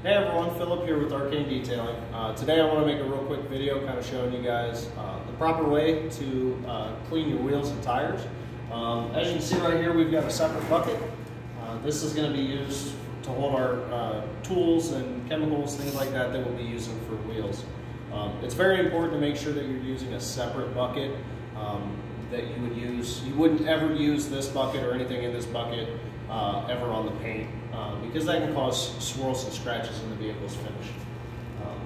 Hey everyone, Philip here with Arcane Detailing. Today I want to make a real quick video kind of showing you guys the proper way to clean your wheels and tires. As you can see right here, we've got a separate bucket. This is going to be used to hold our tools and chemicals, things like that that we'll be using for wheels. It's very important to make sure that you're using a separate bucket that you would use. You wouldn't ever use this bucket or anything in this bucket ever on the paint because that can cause swirls and scratches in the vehicle's finish.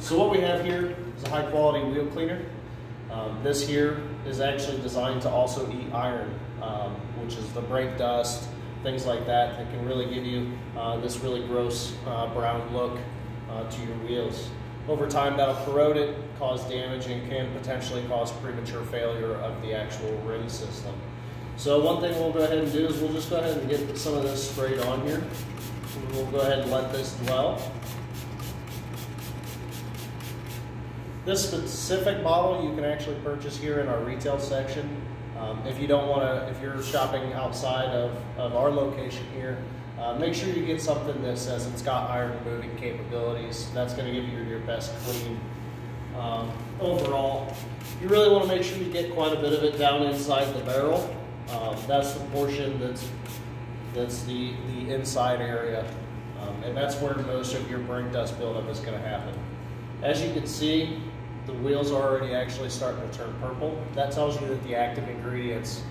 So what we have here is a high quality wheel cleaner. This here is actually designed to also eat iron, which is the brake dust, things like that, that can really give you this really gross brown look to your wheels. Over time that'll corrode it, cause damage, and can potentially cause premature failure of the actual rim system. So one thing we'll go ahead and do is we'll just go ahead and get some of this sprayed on here. We'll go ahead and let this dwell. This specific model you can actually purchase here in our retail section. If you don't want to, if you're shopping outside of our location here, make sure you get something that says it's got iron removing capabilities. That's going to give you your best clean. Overall, you really want to make sure you get quite a bit of it down inside the barrel. That's the portion that's the inside area, and that's where most of your brake dust buildup is going to happen. As you can see, the wheels are already actually starting to turn purple. That tells you that the active ingredient's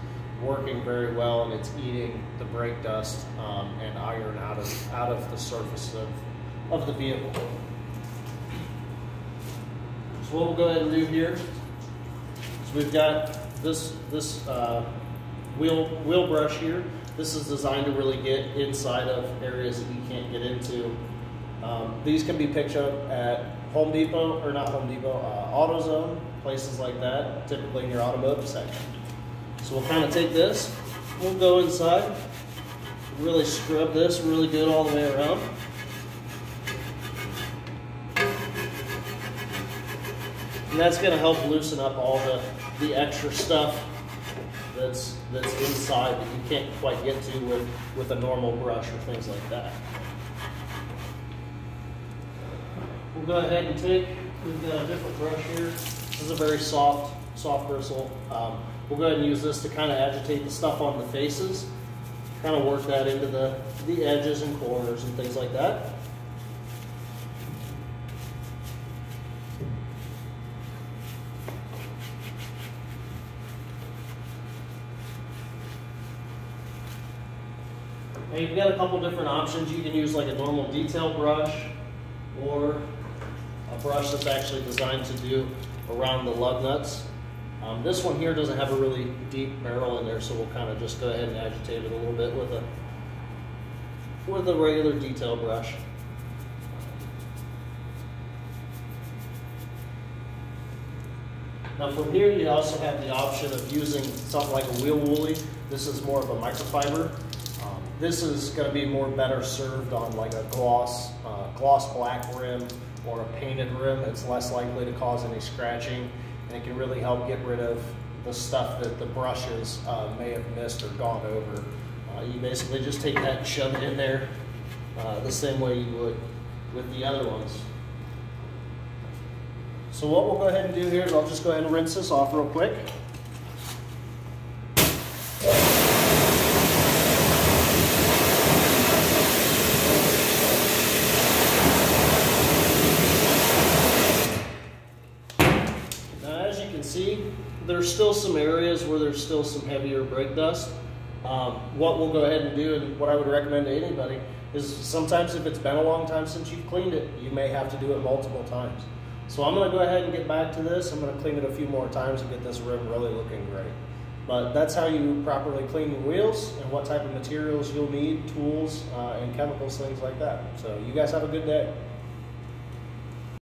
working very well and it's eating the brake dust and iron out of the surface of the vehicle. So what we'll go ahead and do here is we've got this wheel brush here. This is designed to really get inside of areas that you can't get into. These can be picked up at Home Depot, or not Home Depot, AutoZone, places like that, typically in your automotive section. So we'll kind of take this, we'll go inside, really scrub this really good all the way around. And that's going to help loosen up all the extra stuff that's inside that you can't quite get to with a normal brush or things like that. We'll go ahead and we've got a different brush here. This is a very soft bristle. We'll go ahead and use this to kind of agitate the stuff on the faces, kind of work that into the edges and corners and things like that. Now you've got a couple different options. You can use like a normal detail brush or a brush that's actually designed to do around the lug nuts. This one here doesn't have a really deep barrel in there, so we'll kind of just go ahead and agitate it a little bit with a regular detail brush. Now from here you also have the option of using something like a wheel woolly. This is more of a microfiber. This is going to be better served on like a gloss black rim or a painted rim. It's less likely to cause any scratching, and it can really help get rid of the stuff that the brushes may have missed or gone over. You basically just take that and shove it in there the same way you would with the other ones. So what we'll go ahead and do here is I'll just go ahead and rinse this off real quick. See, there's still some areas where there's still some heavier brake dust. What we'll go ahead and do, and what I would recommend to anybody, is sometimes if it's been a long time since you've cleaned it, you may have to do it multiple times. So I'm going to go ahead and get back to this. I'm going to clean it a few more times and get this rim really looking great. But that's how you properly clean your wheels and what type of materials you'll need, tools and chemicals, things like that. So you guys have a good day.